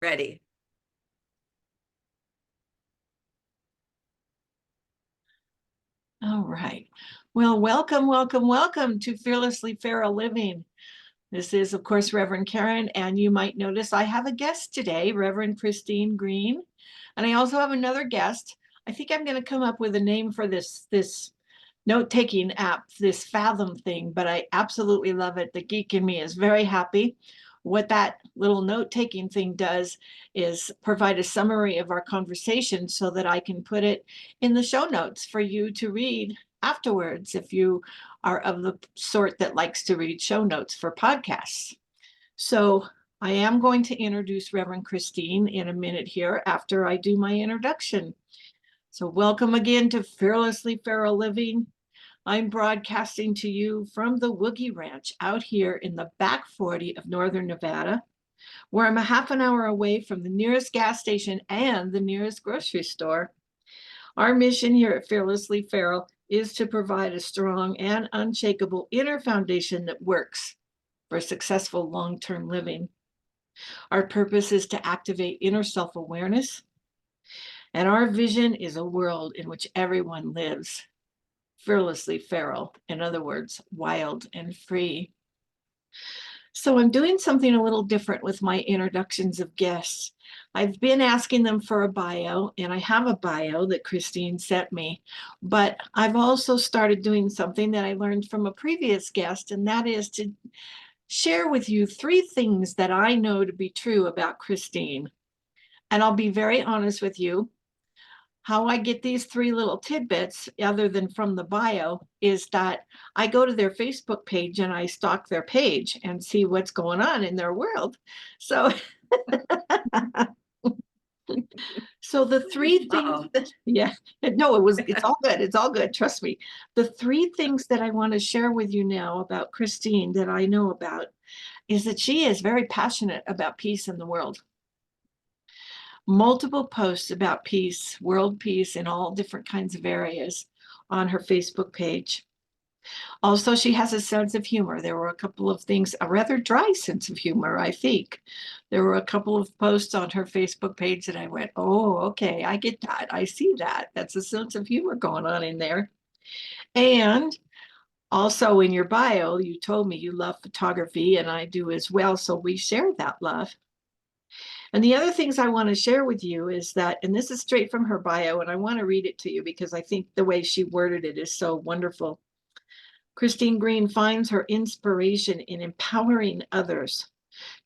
Ready. All right. Well, welcome to Fearlessly Feral Living. This is, of course, Reverend Karen, and you might notice I have a guest today, Reverend Christine Green, and I also have another guest. I think I'm going to come up with a name for this note-taking app, this Fathom thing, but I absolutely love it. The geek in me is very happy. What that little note-taking thing does is provide a summary of our conversation so that I can put it in the show notes for you to read afterwards if you are of the sort that likes to read show notes for podcasts. So I am going to introduce Reverend Christine in a minute here after I do my introduction. So welcome again to Fearlessly Feral Living. I'm broadcasting to you from the Woogie Ranch out here in the back 40 of Northern Nevada, where I'm a half an hour away from the nearest gas station and the nearest grocery store. Our mission here at Fearlessly Feral is to provide a strong and unshakable inner foundation that works for successful long-term living. Our purpose is to activate inner self-awareness, and our vision is a world in which everyone lives fearlessly feral, in other words, wild and free. So I'm doing something a little different with my introductions of guests. I've been asking them for a bio, and I have a bio that Christine sent me, but I've also started doing something that I learned from a previous guest, and that is to share with you 3 things that I know to be true about Christine. And I'll be very honest with you, how I get these 3 little tidbits, other than from the bio, is that I go to their Facebook page and I stalk their page and see what's going on in their world. So, so the 3 things Uh-oh. that, yeah, no, it's all good. It's all good. Trust me. The 3 things that I want to share with you now about Christine that I know about is that she is very passionate about peace in the world. Multiple posts about peace, world peace in all different kinds of areas on her Facebook page. Also, she has a sense of humor. There were a couple of things, a rather dry sense of humor, I think. There were a couple of posts on her Facebook page that I went, oh, okay, I get that. I see that. That's a sense of humor going on in there. And also in your bio, you told me you love photography, and I do as well. So we share that love. And the other things I want to share with you is that, and this is straight from her bio, and I want to read it to you because I think the way she worded it is so wonderful. Christine Green finds her inspiration in empowering others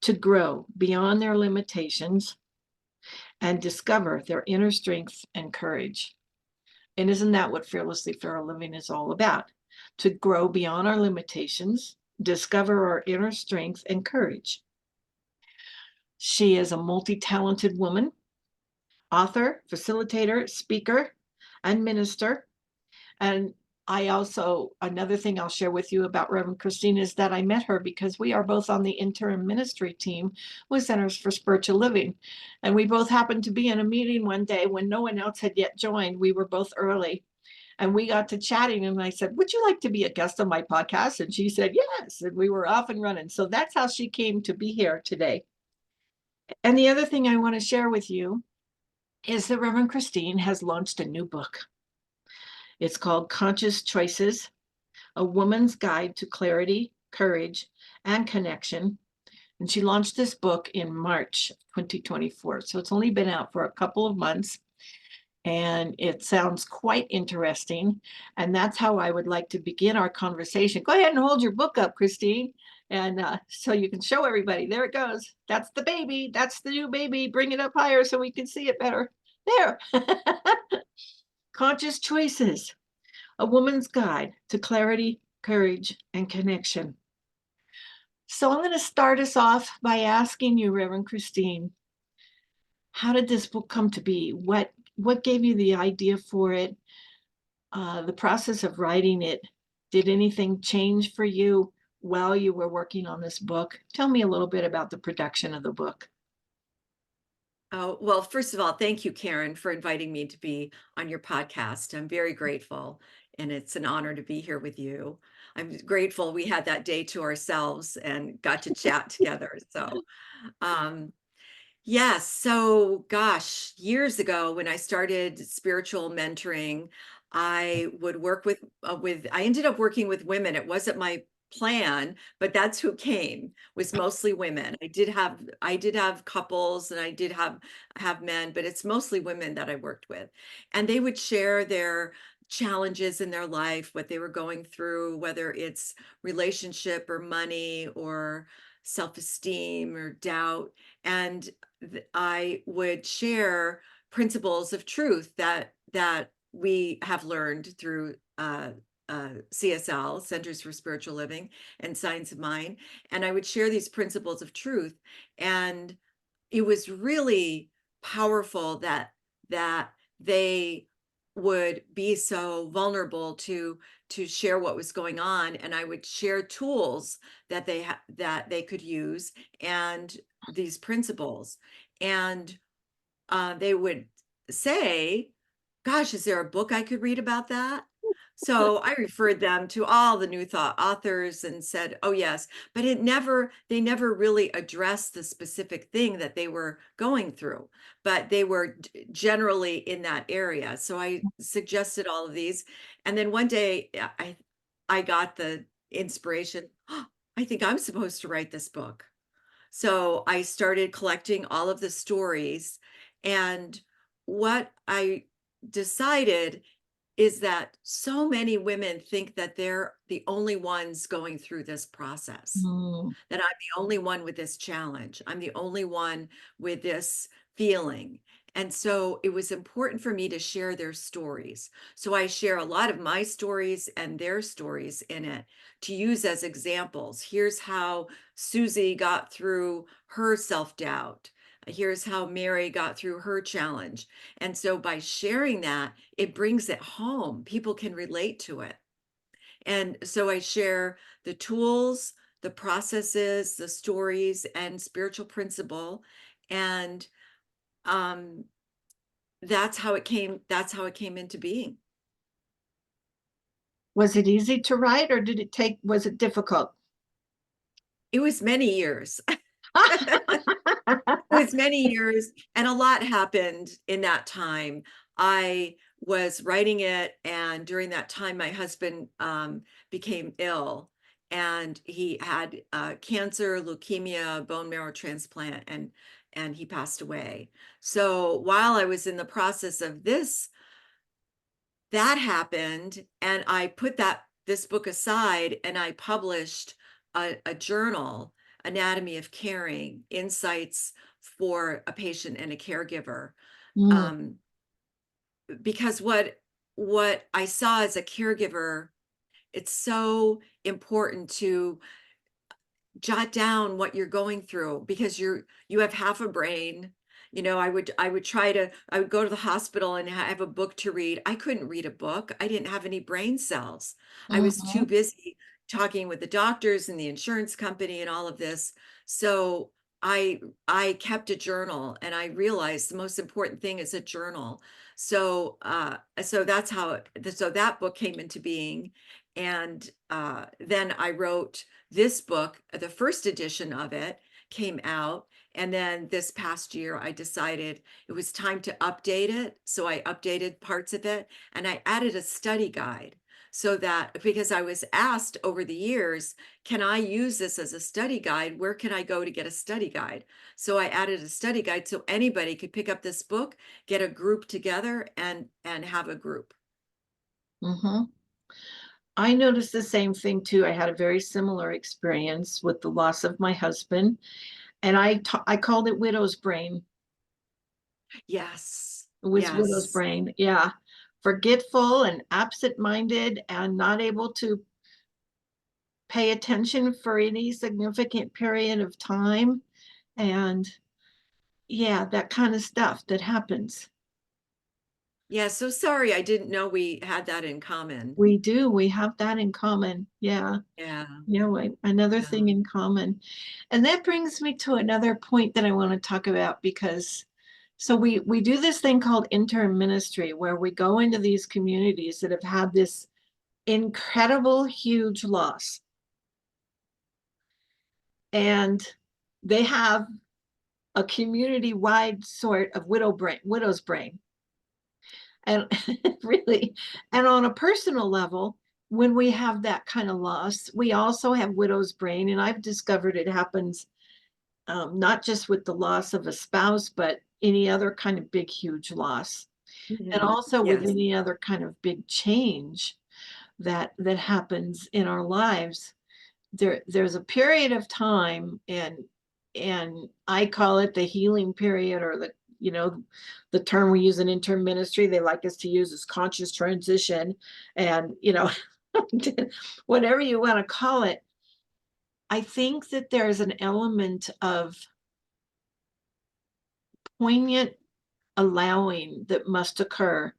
to grow beyond their limitations and discover their inner strength and courage. And isn't that what Fearlessly Feral Living is all about? To grow beyond our limitations, discover our inner strength and courage. She is a multi-talented woman, author, facilitator, speaker, and minister. And I also, another thing I'll share with you about Reverend Christine is that I met her because we are both on the interim ministry team with Centers for Spiritual Living. And we both happened to be in a meeting one day when no one else had yet joined. We were both early. And we got to chatting, and I said, would you like to be a guest on my podcast? And she said, yes. And we were off and running. So that's how she came to be here today. And the other thing I want to share with you is that Reverend Christine has launched a new book. It's called Conscious Choices, A Woman's Guide to Clarity, Courage, and Connection. And she launched this book in March 2024. So it's only been out for a couple of months. And it sounds quite interesting. And that's how I would like to begin our conversation. Go ahead and hold your book up, Christine. And so you can show everybody. There it goes. That's the baby. That's the new baby. Bring it up higher so we can see it better. There. Conscious Choices, A Woman's Guide to Clarity, Courage, and Connection. So I'm going to start us off by asking you, Reverend Christine, how did this book come to be? What gave you the idea for it? The process of writing it, did anything change for you while you were working on this book? Tell me a little bit about the production of the book. Oh, well, first of all, thank you, Karen, for inviting me to be on your podcast. I'm very grateful, and it's an honor to be here with you. I'm grateful we had that day to ourselves and got to chat together. So, um, Yes. So, gosh, years ago when I started spiritual mentoring, I would work with I ended up working with women. It wasn't my plan, but that's who came, was mostly women. I did have couples and I did have men, but it's mostly women that I worked with. And they would share their challenges in their life, what they were going through, whether it's relationship or money or self-esteem or doubt. And I would share principles of truth that we have learned through CSL, Centers for Spiritual Living, and Science of Mind, and I would share these principles of truth, and it was really powerful that they would be so vulnerable to share what was going on, and I would share tools that they could use and these principles. And they would say, "Gosh, is there a book I could read about that?" So I referred them to all the New Thought authors and said, "Oh, yes." But they never really addressed the specific thing that they were going through, but they were generally in that area. So I suggested all of these. And then one day I got the inspiration. "Oh, I think I'm supposed to write this book." So I started collecting all of the stories. And what I decided is that so many women think that they're the only ones going through this process, Mm, that I'm the only one with this challenge. I'm the only one with this feeling. And so it was important for me to share their stories. So I share a lot of my stories and their stories in it to use as examples. Here's how Susie got through her self doubt. Here's how Mary got through her challenge. And so by sharing that, it brings it home. People can relate to it. And so I share the tools, the processes, the stories, and spiritual principle. And um, that's how it came into being. was it easy to write or was it difficult? It was many years. It was many years, and a lot happened in that time. I was writing it, and during that time, my husband became ill, and he had cancer, leukemia, bone marrow transplant, and he passed away. So while I was in the process of this, that happened, and I put this book aside, and I published a journal, Anatomy of Caring: Insights for a Patient and a Caregiver. Mm, Um, because what I saw as a caregiver, it's so important to jot down what you're going through because you have half a brain. I would go to the hospital and have a book to read. I couldn't read a book. I didn't have any brain cells. I was too mhm, busy talking with the doctors and the insurance company and all of this. So I kept a journal, and I realized the most important thing is a journal. So so that book came into being. And then I wrote this book. The first edition of it came out. And then this past year, I decided it was time to update it. So I updated parts of it, and I added a study guide, so that because I was asked over the years, can I use this as a study guide? Where can I go to get a study guide? So I added a study guide so anybody could pick up this book, get a group together, and have a group. mhm. I noticed the same thing too. I had a very similar experience with the loss of my husband, and I called it widow's brain. Yes. It was widow's Yes. brain. Yeah. Forgetful and absent-minded and not able to pay attention for any significant period of time. And yeah, that kind of stuff that happens. Yeah. So sorry. I didn't know we had that in common. We do. We have that in common. Yeah. Yeah. Yeah. Another Yeah. thing in common. And that brings me to another point that I want to talk about because so we do this thing called intern ministry where we go into these communities that have had this incredible huge loss and they have a community-wide sort of widow's brain. And really, and on a personal level, when we have that kind of loss, we also have widow's brain. And I've discovered it happens not just with the loss of a spouse, but any other kind of big, huge loss. And Mhm. also with Yes. any other kind of big change that happens in our lives. There's a period of time, and I call it the healing period, or the term we use in intern ministry they like us to use is conscious transition. And whatever you want to call it, I think that there's an element of poignant allowing that must occur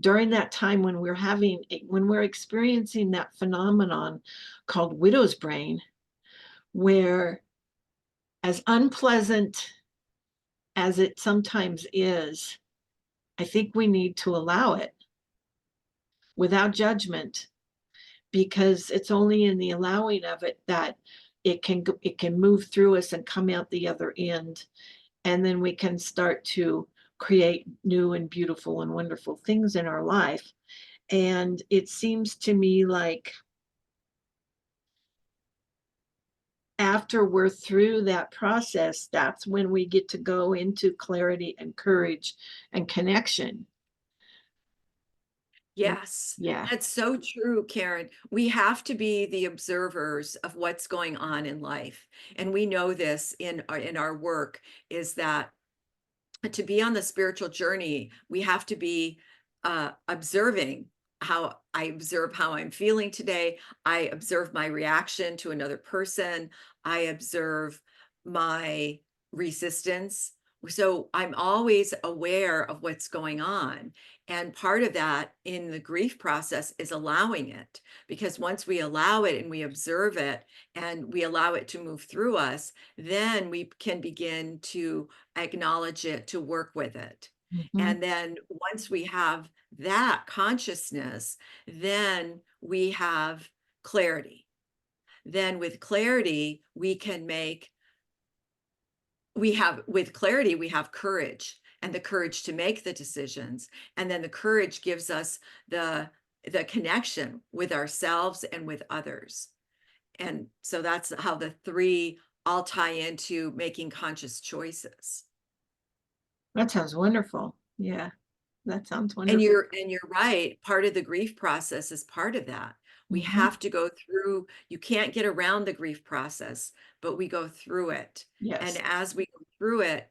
during that time when when we're experiencing that phenomenon called widow's brain, where, as unpleasant as it sometimes is, I think we need to allow it without judgment, because it's only in the allowing of it that it can move through us and come out the other end, and then we can start to create new and beautiful and wonderful things in our life. And it seems to me like after we're through that process, that's when we get to go into clarity and courage and connection. Yes, Yeah. that's so true, Karen. We have to be the observers of what's going on in life. And we know this in our work, is that to be on the spiritual journey, we have to be observing how I observe how I'm feeling today. I observe my reaction to another person. I observe my resistance. So I'm always aware of what's going on. And part of that in the grief process is allowing it, because once we allow it and we observe it and we allow it to move through us, then we can begin to acknowledge it, to work with it. Mhm. And then once we have that consciousness, then we have clarity. Then with clarity, with clarity, we have courage, and the courage to make the decisions. And then the courage gives us the connection with ourselves and with others. And so that's how the three all tie into making conscious choices. That sounds wonderful. Yeah, that sounds And wonderful. you're right. Part of the grief process is part of that. We Mhm. have to go through, you can't get around the grief process, but we go through it. And Yes. as we go through it,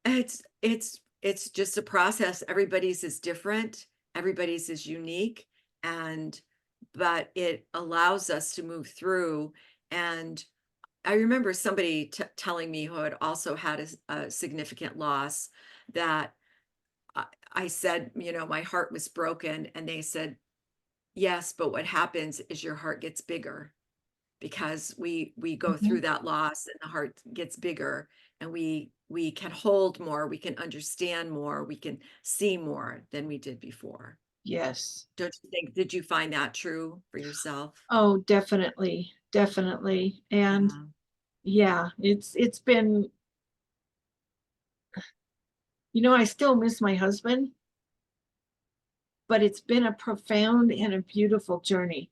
it's just a process. Everybody's is different, everybody's is unique, and but it allows us to move through. And I remember somebody telling me who had also had a significant loss, that I said, my heart was broken. And they said, yes, but what happens is your heart gets bigger, because we go through Mhm. that loss and the heart gets bigger, and we can hold more, we can understand more, we can see more than we did before. Yes. Don't you think? Did you find that true for yourself? Oh, definitely, definitely. And Yeah. yeah, it's been, I still miss my husband, but it's been a profound and a beautiful journey.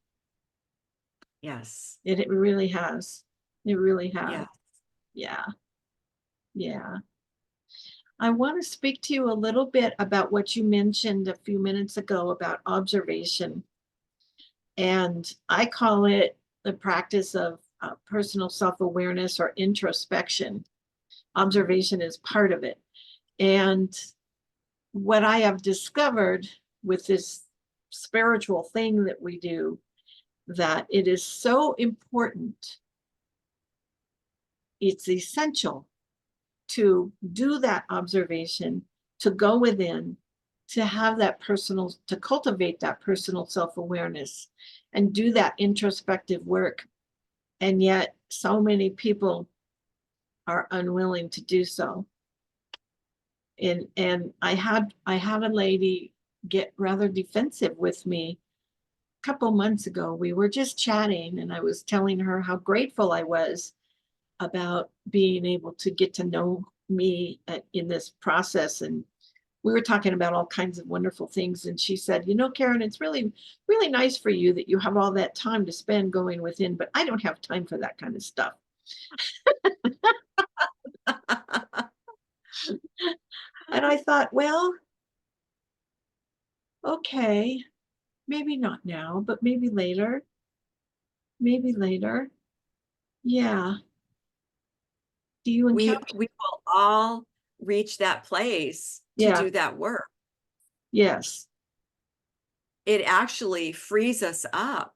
Yes. It really has. It really has. Yeah. Yeah. Yeah. I want to speak to you a little bit about what you mentioned a few minutes ago about observation. And I call it the practice of personal self awareness or introspection. Observation is part of it. And what I have discovered with this spiritual thing that we do, that it is so important, it's essential to do that observation, to go within, to have that to cultivate that personal self awareness and do that introspective work. And yet, so many people are unwilling to do so. And I had a lady get rather defensive with me a couple months ago. We were just chatting, and I was telling her how grateful I was about being able to get to know me in this process. And we were talking about all kinds of wonderful things. And she said, Karen, it's really, really nice for you that you have all that time to spend going within, but I don't have time for that kind of stuff. And I thought, well, okay, maybe not now, but maybe later. Maybe later. Yeah. Do you encounter? We will all reach that place to Yeah. do that work. Yes. It actually frees us up,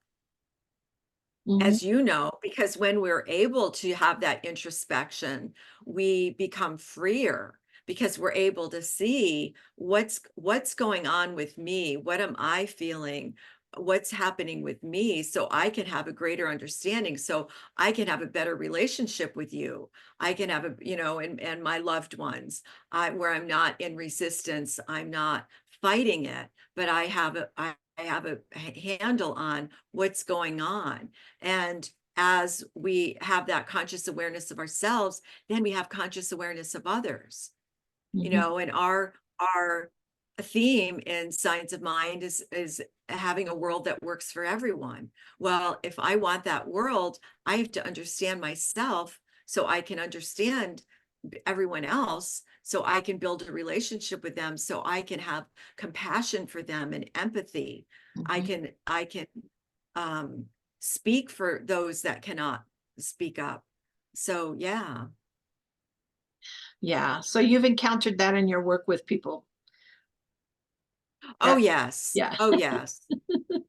Mhm. as you know, because when we're able to have that introspection, we become freer because we're able to see what's going on with me, what am I feeling, what's happening with me, so I can have a greater understanding, so I can have a better relationship with you. I can have and my loved ones, where I'm not in resistance, I'm not fighting it, but I have a handle on what's going on. And as we have that conscious awareness of ourselves, then we have conscious awareness of others. Mhm. And our theme in Science of Mind is having a world that works for everyone. Well, if I want that world, I have to understand myself so I can understand everyone else, so I can build a relationship with them, so I can have compassion for them and empathy. Mhm. I can um, speak for those that cannot speak up. So yeah. Yeah. So you've encountered that in your work with people. Oh That, yes. yeah. Oh yes.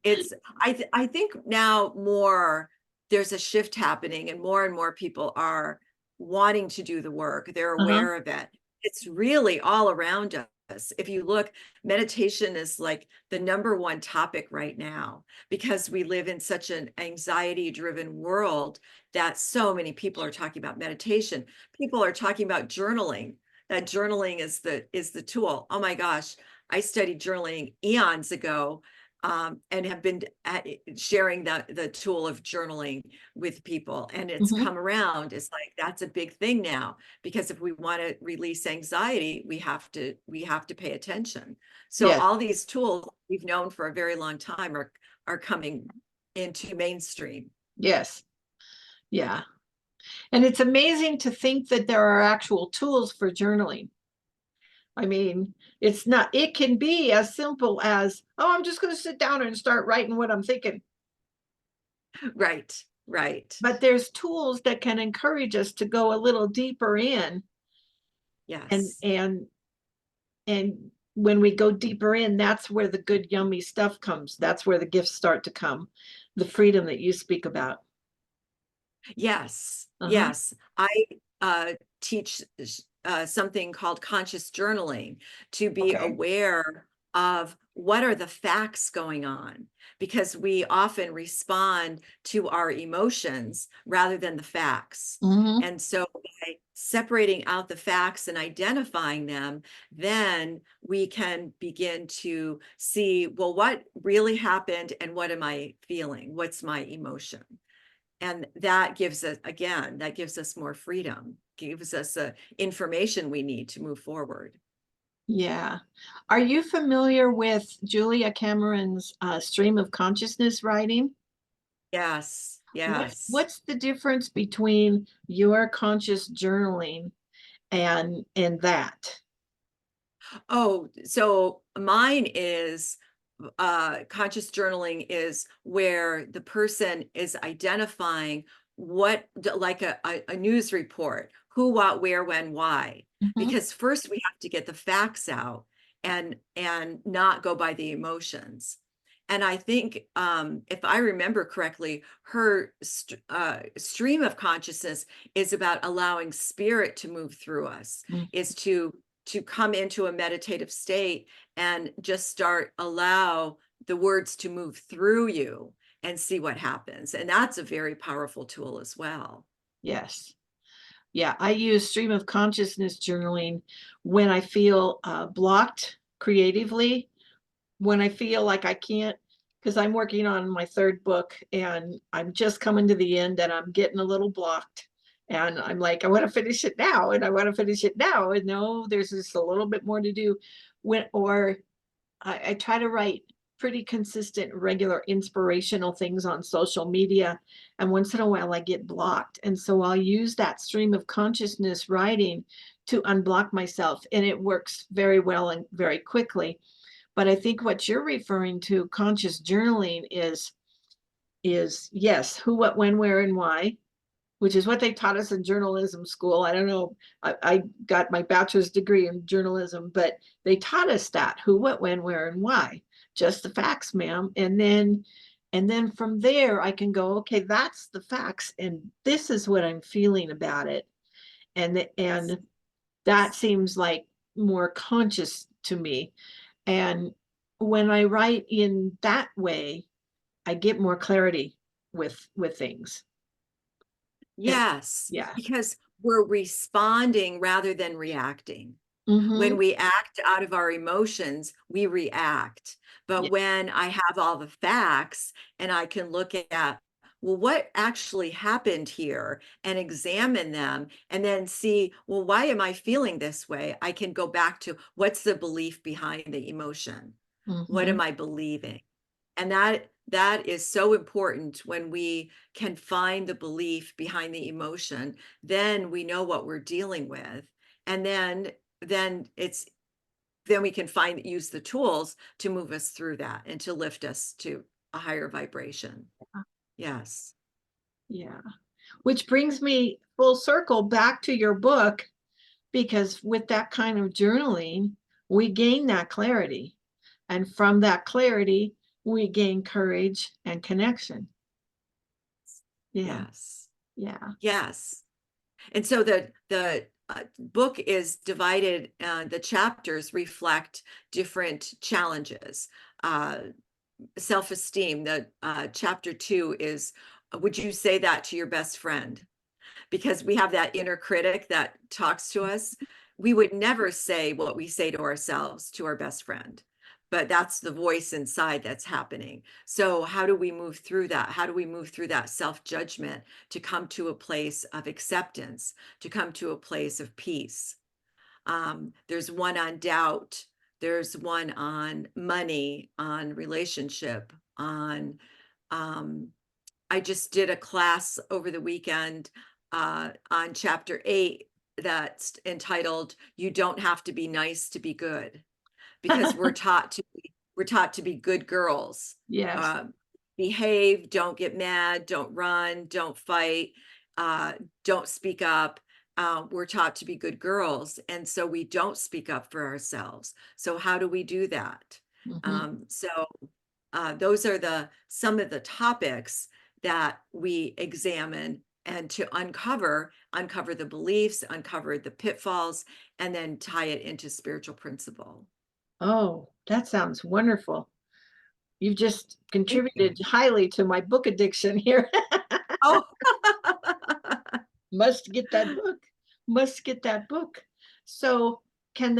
It's I think now more there's a shift happening and more people are wanting to do the work. They're Uh-huh. aware of it. It's really all around us. If you look, meditation is like the number one topic right now because we live in such an anxiety driven world that so many people are talking about meditation. People are talking about journaling. That journaling is the tool. Oh my gosh, I studied journaling eons ago, and have been sharing the tool of journaling with people, and it's Mhm. come around. It's like that's a big thing now because if we want to release anxiety, we have to pay attention. So Yes. all these tools we've known for a very long time are coming into mainstream. Yes. Yeah. And it's amazing to think that there are actual tools for journaling. I mean, it can be as simple as, oh, I'm just going to sit down and start writing what I'm thinking. Right, right. But there's tools that can encourage us to go a little deeper in, and Yes. and when we go deeper in, that's where the good yummy stuff comes. That's where the gifts start to come. The freedom that you speak about. Yes, Uh-huh. yes. I teach something called conscious journaling to be Okay. aware of what are the facts going on, because we often respond to our emotions rather than the facts. Hmm. And so by separating out the facts and identifying them, then we can begin to see, well, what really happened and what am I feeling? What's my emotion? And that gives us, again, that gives us more freedom, gives us the information we need to move forward. Yeah. Are you familiar with Julia Cameron's stream of consciousness writing? Yes, What yes. what's the difference between your conscious journaling and that? Oh, so mine is conscious journaling is where the person is identifying like a news report, who, what, where, when, why. Mhm. Because first we have to get the facts out and not go by the emotions. And I think, if I remember correctly, her stream of consciousness is about allowing spirit to move through us, Mm. is to come into a meditative state and just allow the words to move through you and see what happens. And that's a very powerful tool as well. Yes. Yeah, I use stream of consciousness journaling when I feel blocked creatively, when I feel like I can't, because I'm working on my third book and I'm just coming to the end and I'm getting a little blocked. And I'm like, I want to finish it now, and I want to finish it now. And no, there's just a little bit more to do. Or I try to write pretty consistent, regular, inspirational things on social media. And once in a while, I get blocked. And so I'll use that stream of consciousness writing to unblock myself. And it works very well and very quickly. But I think what you're referring to, conscious journaling, is yes, who, what, when, where, and why, which is what they taught us in journalism school. I don't know. I got my bachelor's degree in journalism, but they taught us that: who, what, when, where, and why. Just the facts, ma'am. And then from there, I can go, okay, that's the facts, and this is what I'm feeling about it. And that seems like more conscious to me. And when I write in that way, I get more clarity with things. And Yes, yeah. because we're responding rather than reacting. Mm-hmm. When we act out of our emotions, we react. But Yeah. when I have all the facts and I can look at, well, what actually happened here and examine them and then see, well, why am I feeling this way? I can go back to what's the belief behind the emotion? What Mm-hmm. am I believing? And that is so important. When we can find the belief behind the emotion, then we know what we're dealing with. And then we can use the tools to move us through that and to lift us to a higher vibration. Yes. Yeah. Which brings me full circle back to your book, because with that kind of journaling, we gain that clarity. And from that clarity, we gain courage and connection. Yeah. Yes. Yeah. Yes. And so the book is divided, the chapters reflect different challenges. Self-esteem, the chapter 2 is, would you say that to your best friend? Because we have that inner critic that talks to us. We would never say what we say to ourselves to our best friend, but that's the voice inside that's happening. So how do we move through that? How do we move through that self-judgment to come to a place of acceptance, to come to a place of peace? There's one on doubt. There's one on money, on relationship, on I just did a class over the weekend on chapter 8 that's entitled "You Don't Have to Be Nice to Be Good," because we're taught to be good girls. Yes. Uh, Behave, don't get mad, don't run, don't fight, uh, don't speak up. We're taught to be good girls, and so we don't speak up for ourselves. So how do we do that? Mm-hmm. So those are some of the topics that we examine, and to uncover the beliefs, uncover the pitfalls, and then tie it into spiritual principle. Oh, that sounds wonderful. You've just Thank you. contributed highly to my book addiction here. Oh, Must get that book. Must get that book. So can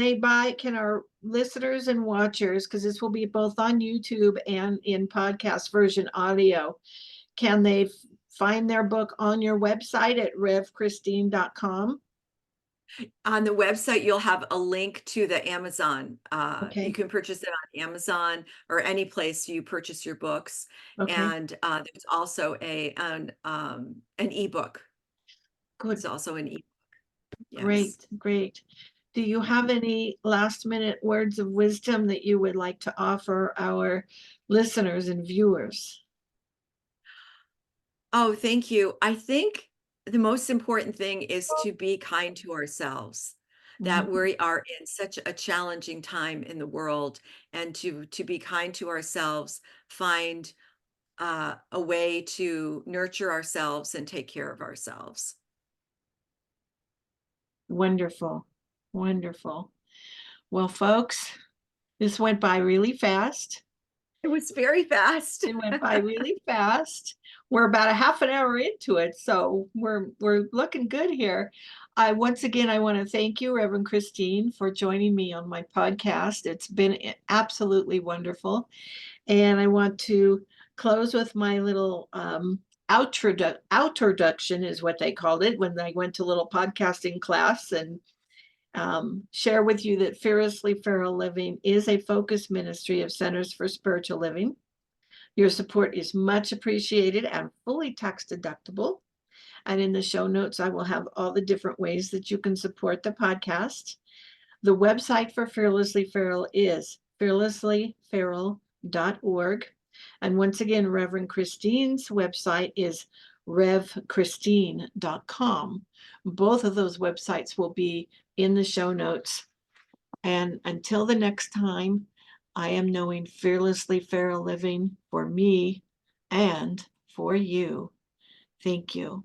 our listeners and watchers, because this will be both on YouTube and in podcast version audio, can they find their book on your website at revchristine.com? on the website, you'll have a link to the Amazon. You Okay. can purchase it on Amazon or any place you purchase your books. Okay. And there's also an ebook. Good. There's also an ebook. Yes. Great. Great. Do you have any last minute words of wisdom that you would like to offer our listeners and viewers? Oh, thank you. I think the most important thing is to be kind to ourselves, that Mhm. we are in such a challenging time in the world, and to be kind to ourselves, find a way to nurture ourselves and take care of ourselves. Wonderful. Wonderful. Well, folks, this went by really fast. It was very fast. It went by really fast. We're about a half an hour into it, so we're looking good here. Once again, I want to thank you, Reverend Christine, for joining me on my podcast. It's been absolutely wonderful. And I want to close with my little outroduction is what they called it when I went to little podcasting class, and share with you that Fearlessly Feral Living is a focused ministry of Centers for Spiritual Living. Your support is much appreciated and fully tax deductible. And in the show notes, I will have all the different ways that you can support the podcast. The website for Fearlessly Feral is fearlesslyferal.org. And once again, Reverend Christine's website is RevChristine.com. Both of those websites will be in the show notes. And until the next time, I am knowing Fearlessly Feral Living for me and for you. Thank you.